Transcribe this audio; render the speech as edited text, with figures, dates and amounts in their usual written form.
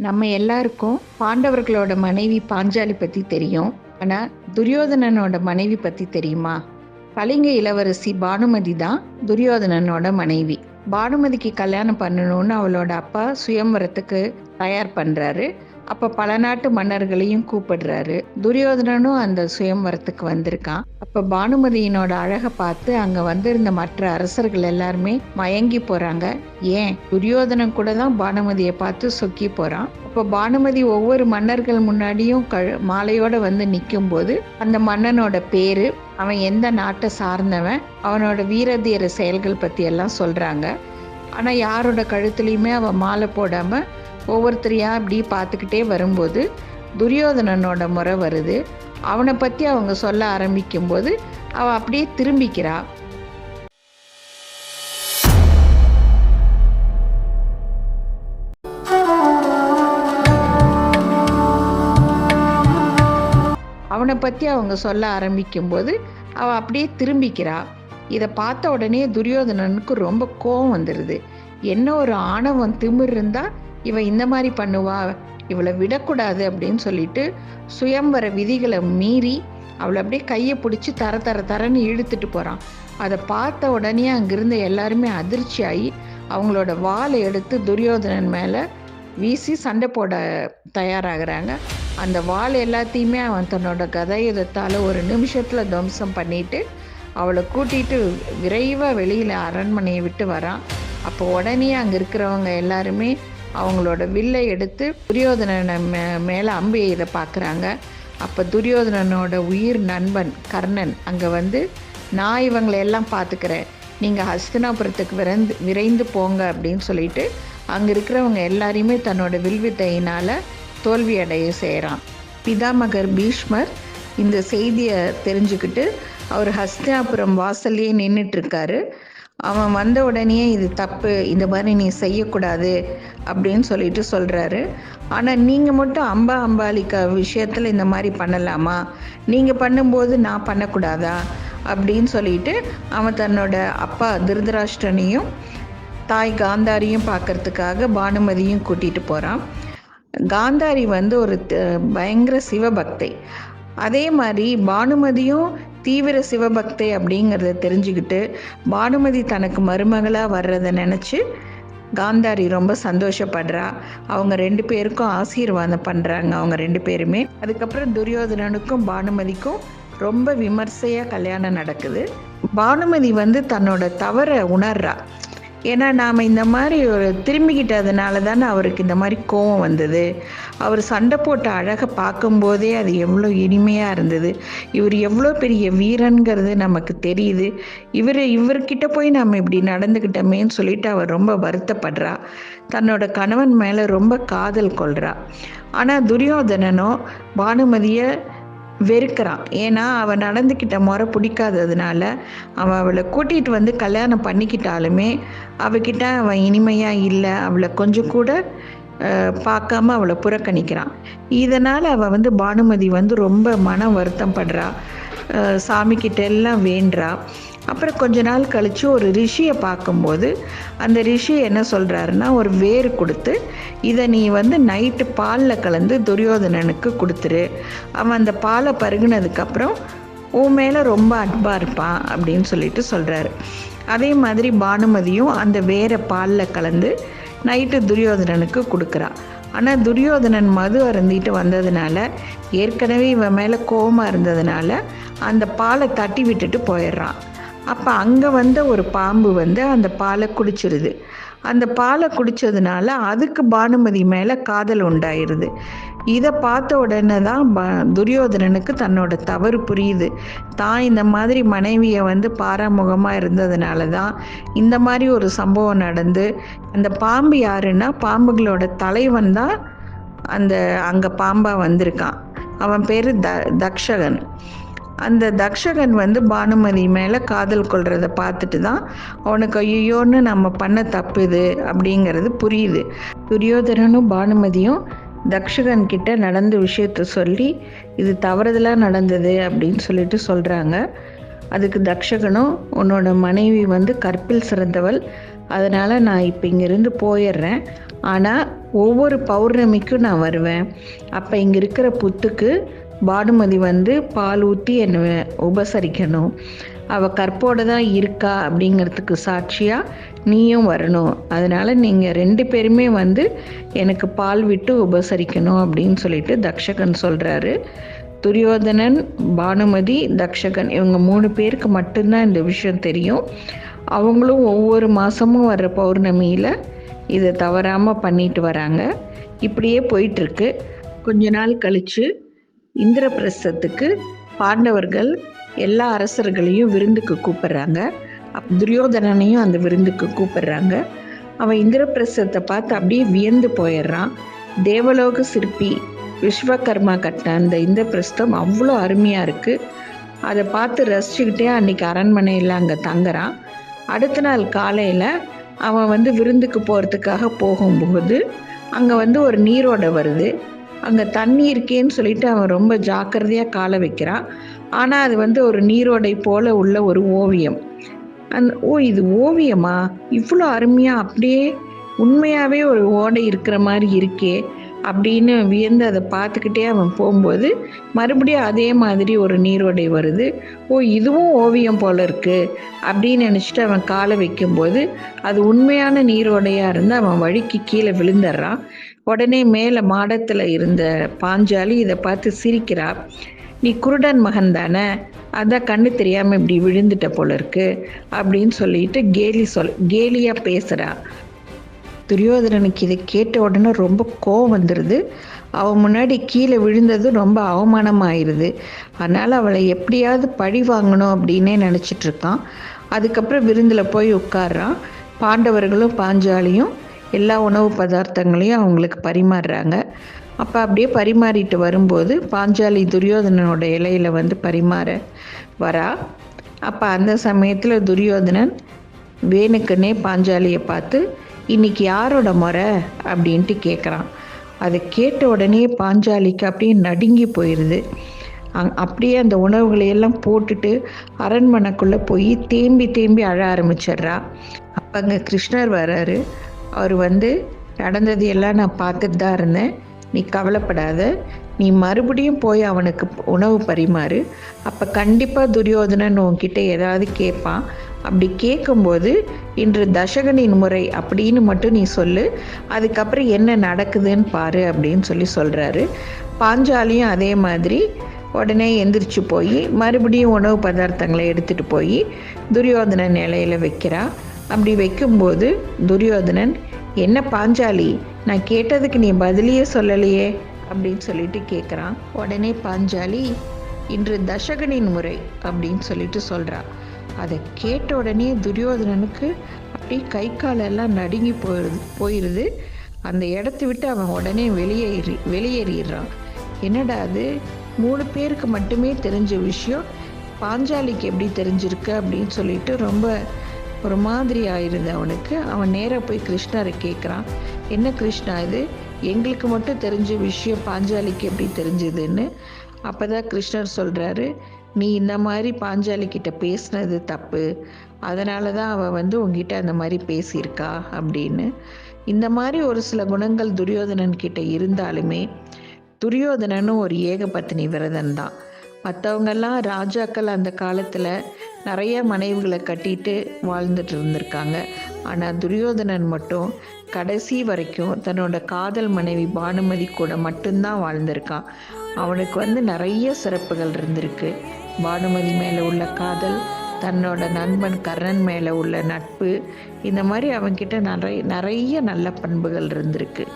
நம்ம எல்லாருக்கும் பாண்டவர்களோட மனைவி பாஞ்சாலி பத்தி தெரியும். ஆனா துரியோதனனோட மனைவி பத்தி தெரியுமா? கலிங்க இளவரசி பானுமதி தான் துரியோதனனோட மனைவி. பானுமதிக்கு கல்யாணம் பண்ணணும்னு அவளோட அப்பா சுயம்வரத்துக்கு தயார் பண்றாரு. அப்ப பல நாட்டு மன்னர்களையும் கூப்பிடுறாரு. துரியோதனனும் அந்த சுயம்வரத்துக்கு வந்திருக்கான். அப்ப பானுமதியினோட அழகை பார்த்து அங்க வந்திருந்த மற்ற அரசர்கள் எல்லாருமே மயங்கி போறாங்க. ஏன் துரியோதனன் கூட தான் பானுமதியை பார்த்து சொக்கி போறான். அப்ப பானுமதி ஒவ்வொரு மன்னர்கள் முன்னாடியும் மாலையோட வந்து நிற்கும் போது அந்த மன்னனோட பேரு, அவன் எந்த நாட்டை சார்ந்தவன், அவனோட வீரதீர செயல்கள் பத்தி எல்லாம் சொல்றாங்க. ஆனா யாரோட கழுத்துலயுமே அவன் மாலை போடாம ஒவ்வொருத்தரையா அப்படி பார்த்துக்கிட்டே வரும்போது துரியோதனனோட முறை வருது. அவனை பத்தி அவங்க சொல்ல ஆரம்பிக்கும் போது அவன் அப்படியே திரும்பிக்கிறா. அவனை பற்றி அவங்க சொல்ல ஆரம்பிக்கும்போது அவள் அப்படியே திரும்பிக்கிறா. இதை பார்த்த உடனே துரியோதனனுக்கு ரொம்ப கோபம் வந்துடுது. என்ன ஒரு ஆணவம் திமிர் இருந்தா இவன் இந்த மாதிரி பண்ணுவா, இவளை விடக்கூடாது அப்படின்னு சொல்லிட்டு சுயம்வர விதிகளை மீறி அவளை அப்படியே கையை பிடிச்சி தரன்னு இழுத்துட்டு போகிறான். அதை பார்த்த உடனே அங்கிருந்த எல்லாருமே அதிர்ச்சி ஆகி அவங்களோட வாளை எடுத்து துரியோதனன் மேலே வீசி சண்டை போட தயாராகிறாங்க. அந்த வாள் எல்லாத்தையுமே அவன் தன்னோட கதாயுதத்தால் ஒரு நிமிஷத்தில் துவம்சம் பண்ணிட்டு அவளை கூட்டிகிட்டு விரைவாக வெளியில் அரண்மனையை விட்டு வரான். அப்போ உடனே அங்கே இருக்கிறவங்க எல்லாருமே அவங்களோட வில்லை எடுத்து துரியோதனனை மேலே அம்பு எய்த பார்க்குறாங்க. அப்போ துரியோதனனோட உயிர் நண்பன் கர்ணன் அங்கே வந்து, நான் இவங்களை எல்லாம் பார்த்துக்கிறேன், நீங்கள் ஹஸ்தினாபுரத்துக்கு விரைந்து போங்க அப்படின்னு சொல்லிட்டு அங்கே இருக்கிறவங்க எல்லாரையுமே தன்னோட வில்வித்தையினால் தோல்வி அடைய செய்கிறான். பிதாமகர் பீஷ்மர் இந்த செய்தியை தெரிஞ்சுக்கிட்டு அவர் ஹஸ்தினாபுரம் வாசல்லையே நின்றுட்டுருக்காரு. அவன் வந்த உடனே இது தப்பு, இந்த மாதிரி நீ செய்யக்கூடாது அப்படின்னு சொல்லிட்டு சொல்கிறாரு. ஆனால் நீங்கள் மட்டும் அம்பாலிக்கா விஷயத்தில் இந்த மாதிரி பண்ணலாமா, நீங்கள் பண்ணும்போது நான் பண்ணக்கூடாதா அப்படின்னு சொல்லிட்டு அவன் தன்னோட அப்பா திருதராஷ்டிரனையும் தாய் காந்தாரியும் பார்க்கறதுக்காக பானுமதியும் கூட்டிகிட்டு போகிறான். காந்தாரி வந்து ஒரு பயங்கர சிவபக்தை. அதே மாதிரி பானுமதியும் தீவிர சிவபக்தை அப்படிங்கிறத தெரிஞ்சுக்கிட்டு பானுமதி தனக்கு மருமகளாக வர்றதை நினச்சி காந்தாரி ரொம்ப சந்தோஷப்படுறா. அவங்க ரெண்டு பேருக்கும் ஆசீர்வாதம் பண்ணுறாங்க அவங்க ரெண்டு பேருமே. அதுக்கப்புறம் துரியோதனனுக்கும் பானுமதிக்கும் ரொம்ப விமர்சையாக கல்யாணம் நடக்குது. பானுமதி வந்து தன்னோட தவறை உணர்றா. ஏன்னா நாம் இந்த மாதிரி ஒரு திரும்பிக்கிட்டதுனால தானே அவருக்கு இந்த மாதிரி கோபம் வந்தது. அவர் சண்டை போட்ட அழகை பார்க்கும்போதே அது எவ்வளோ இனிமையாக இருந்தது. இவர் எவ்வளோ பெரிய வீரன்கிறது நமக்கு தெரியுது. இவர்கிட்ட போய் நம்ம இப்படி நடந்துக்கிட்டோமேன்னு சொல்லிட்டு அவர் ரொம்ப வருத்தப்படுறா. தன்னோட கணவன் மேலே ரொம்ப காதல் கொள்கிறா. ஆனால் துரியோதனனோ பானுமதியை வெறுக்கிறான். ஏன்னா அவன் நடந்துக்கிட்ட முறை பிடிக்காததுனால அவன் அவளை கூட்டிகிட்டு வந்து கல்யாணம் பண்ணிக்கிட்டாலுமே அவகிட்ட அவன் இனிமையாக இல்லை, அவளை கொஞ்சம் கூட பார்க்காம அவளை புறக்கணிக்கிறான். இதனால் அவள் வந்து பானுமதி வந்து ரொம்ப மன வருத்தம் படுறா. சாமிக்கிட்ட எல்லாம் வேண்டா. அப்புறம் கொஞ்ச நாள் கழித்து ஒரு ரிஷியை பார்க்கும்போது அந்த ரிஷி என்ன சொல்கிறாருன்னா, ஒரு வேர் கொடுத்து இதை நீ வந்து நைட்டு பாலில் கலந்து துரியோதனனுக்கு கொடுத்துரு, அவன் அந்த பாலை பருகுனதுக்கப்புறம் உன் மேலே ரொம்ப அன்பாக இருப்பான் அப்படின்னு சொல்லிட்டு சொல்கிறாரு. அதே மாதிரி பானுமதியும் அந்த வேரை பாலில் கலந்து நைட்டு துரியோதனனுக்கு கொடுக்குறா. ஆனால் துரியோதனன் மது அருந்திட்டு வந்ததுனால, ஏற்கனவே இவன் மேலே கோபமாக இருந்ததுனால அந்த பாலை தட்டி விட்டுட்டு போயிடுறான். அப்போ அங்கே வந்த ஒரு பாம்பு வந்து அந்த பாலை குடிச்சிருது. அந்த பாலை குடித்ததுனால அதுக்கு பானுமதி மேலே காதல் உண்டாயிருது. இதை பார்த்த உடனே தான் துரியோதனனுக்கு தன்னோட தவறு புரியுது. தான் இந்த மாதிரி மனைவியை வந்து பாராமுகமாக இருந்ததுனால தான் இந்த மாதிரி ஒரு சம்பவம் நடந்து, அந்த பாம்பு யாருன்னா பாம்புகளோட தலைவன் தான் அங்கே பாம்பாக வந்திருக்கான். அவன் பேர் தக்ஷகன். அந்த தக்ஷகன் வந்து பானுமதி மேலே காதல் கொள்றதை பார்த்துட்டு தான் அவனுக்கு ஐயோன்னு நம்ம பண்ண தப்பு இது அப்படிங்கிறது புரியுது. துரியோதனனும் பானுமதியும் தக்ஷகன் கிட்ட நடந்த விஷயத்த சொல்லி இது தவறுதலாக நடந்தது அப்படின்னு சொல்லிட்டு சொல்கிறாங்க. அதுக்கு தக்ஷகனும், உன்னோட மனைவி வந்து கற்பில் சிறந்தவள், அதனால் நான் இப்போ இங்கேருந்து போயிடுறேன். ஆனால் ஒவ்வொரு பௌர்ணமிக்கும் நான் வருவேன். அப்போ இங்கே இருக்கிற புத்துக்கு பானுமதி வந்து பால் ஊற்றி என்னை உபசரிக்கணும். அவள் கற்போடு தான் இருக்கா அப்படிங்கிறதுக்கு சாட்சியாக நீயும் வரணும். அதனால் நீங்கள் 2 பேருமே வந்து எனக்கு பால் விட்டு உபசரிக்கணும் அப்படின்னு சொல்லிட்டு தக்ஷகன் சொல்கிறாரு. துரியோதனன், பானுமதி, தக்ஷகன் இவங்க 3 பேருக்கு மட்டும்தான் இந்த விஷயம் தெரியும். அவங்களும் ஒவ்வொரு மாதமும் வர்ற பௌர்ணமியில் இதை தவறாமல் பண்ணிட்டு வராங்க. இப்படியே போயிட்டுருக்கு. கொஞ்ச நாள் கழித்து இந்திரபிரஸ்தத்துக்கு பாண்டவர்கள் எல்லா அரசர்களையும் விருந்துக்கு கூப்பிட்றாங்க. துரியோதனனையும் அந்த விருந்துக்கு கூப்பிட்றாங்க. அவன் இந்திரபிரஸ்தத்தை பார்த்து அப்படியே வியந்து போயிடுறான். தேவலோக சிற்பி விஸ்வகர்மா கட்டின அந்த இந்திரபிரஸ்தம் அவ்வளோ அருமையாக இருக்குது. அதை பார்த்து ரசிச்சுக்கிட்டே அன்றைக்கி அரண்மனையில் அங்கே தங்குறான். அடுத்த நாள் காலையில் அவன் வந்து விருந்துக்கு போகிறதுக்காக போகும்போது அங்கே வந்து ஒரு நீரோடை வருது. அங்கே தண்ணி இருக்கேன்னு சொல்லிட்டு அவன் ரொம்ப ஜாக்கிரதையாக காலை வைக்கிறான். ஆனால் அது வந்து ஒரு நீரோடை போல் உள்ள ஒரு ஓவியம். இது ஓவியமா, இவ்வளோ அருமையாக அப்படியே உண்மையாகவே ஒரு ஓடை இருக்கிற மாதிரி இருக்கே அப்படின்னு வியந்து அதை பார்த்துக்கிட்டே அவன் போகும்போது மறுபடியும் அதே மாதிரி ஒரு நீரோடை வருது. இதுவும் ஓவியம் போல் இருக்குது அப்படின்னு நினச்சிட்டு அவன் காலை வைக்கும்போது அது உண்மையான நீரோடையாக இருந்து அவன் வழிக்கு கீழே விழுந்துடுறான். உடனே மேலே மாடத்தில் இருந்த பாஞ்சாலி இதை பார்த்து சிரிக்கிறா. நீ குருடன் மகன் தானே, அதான் கண்ணு தெரியாமல் இப்படி விழுந்துட்ட போல இருக்கு அப்படின்னு சொல்லிட்டு கேலியாக பேசுகிறா. துரியோதனனுக்கு இதை கேட்ட உடனே ரொம்ப கோவம் வந்துடுது. அவன் முன்னாடி கீழே விழுந்தது ரொம்ப அவமானமாயிருது. அதனால் அவளை எப்படியாவது பழி வாங்கணும் அப்படின்னே நினச்சிட்ருக்கான். அதுக்கப்புறம் விருந்தில் போய் உட்கார்றான். பாண்டவர்களும் பாஞ்சாலியும் எல்லா உணவு பதார்த்தங்களையும் அவங்களுக்கு பரிமாறுறாங்க. அப்போ அப்படியே பரிமாறிட்டு வரும்போது பாஞ்சாலி துரியோதனனோட இலையில் வந்து பரிமாற வரா. அப்போ அந்த சமயத்தில் துரியோதனன் வேணுக்குன்னே பாஞ்சாலியை பார்த்து இன்னைக்கு யாரோட முறை அப்படின்ட்டு கேட்குறான். அதை கேட்ட உடனே பாஞ்சாலிக்கு அப்படியே நடுங்கி போயிடுது. அப்படியே அந்த உணவுகளையெல்லாம் போட்டுட்டு அரண்மனைக்குள்ளே போய் தேம்பி தேம்பி அழ ஆரம்பிச்சிட்றா. அப்போ அங்கே கிருஷ்ணர் வர்றாரு. அவர் வந்து நடந்ததையெல்லாம் நான் பார்த்துட்டு தான் இருந்தேன், நீ கவலைப்படாத, நீ மறுபடியும் போய் அவனுக்கு உணவு பரிமாறு. அப்போ கண்டிப்பாக துரியோதனன் உன்கிட்ட ஏதாவது கேட்பான். அப்படி கேட்கும்போது இன்று தசகனின் முறை அப்படின்னு மட்டும் நீ சொல்லு, அதுக்கப்புறம் என்ன நடக்குதுன்னு பாரு அப்படின்னு சொல்கிறாரு. பாஞ்சாலியும் அதே மாதிரி உடனே எந்திரிச்சு போய் மறுபடியும் உணவு பதார்த்தங்களை எடுத்துகிட்டு போய் துரியோதனன் இலையில வைக்கிறா. அப்படி வைக்கும்போது துரியோதனன், என்ன பாஞ்சாலி, நான் கேட்டதுக்கு நீ பதிலையே சொல்லலையே அப்படின்னு சொல்லிட்டு கேட்குறான். உடனே பாஞ்சாலி இன்று தசகனின் முறை அப்படின்னு சொல்லிட்டு சொல்கிறா. அதை கேட்ட உடனே துரியோதனனுக்கு அப்படியே கை காலெல்லாம் நடுங்கி போயிடுது. அந்த இடத்த விட்டு அவன் உடனே வெளியேறிடுறான். என்னடா அது, 3 பேருக்கு மட்டுமே தெரிஞ்ச விஷயம் பாஞ்சாலிக்கு எப்படி தெரிஞ்சிருக்கு அப்படின்னு சொல்லிட்டு ரொம்ப ஒரு மாதிரி ஆயிடுது அவனுக்கு. அவன் நேராக போய் கிருஷ்ணரை கேட்குறான், என்ன கிருஷ்ணா இது, எங்களுக்கு மட்டும் தெரிஞ்ச விஷயம் பாஞ்சாலிக்கு எப்படி தெரிஞ்சதுன்னு. அப்போ தான் கிருஷ்ணர் சொல்கிறாரு, நீ இந்த மாதிரி பாஞ்சாலிக்கிட்ட பேசினது தப்பு, அதனால தான் அவள் வந்து உங்ககிட்ட அந்த மாதிரி பேசியிருக்கா அப்படின்னு. இந்த மாதிரி ஒரு சில குணங்கள் துரியோதனன் கிட்ட இருந்தாலுமே துரியோதனனும் ஒரு ஏகபத்தினி விரதன் தான். மற்றவங்கெல்லாம் ராஜாக்கள் அந்த காலத்தில் நிறைய மனைவிகளை கட்டிட்டு வாழ்ந்துட்டு இருந்திருக்காங்க. ஆனால் துரியோதனன் மட்டும் கடைசி வரைக்கும் தன்னோட காதல் மனைவி பானுமதி கூட மட்டும்தான் வாழ்ந்திருக்கான். அவனுக்கு வந்து நிறைய சிறப்புகள் இருந்திருக்கு. பானுமதி மேலே உள்ள காதல், தன்னோட நண்பன் கர்ணன் மேலே உள்ள நட்பு, இந்த மாதிரி அவன்கிட்ட நிறைய நல்ல பண்புகள் இருந்திருக்கு.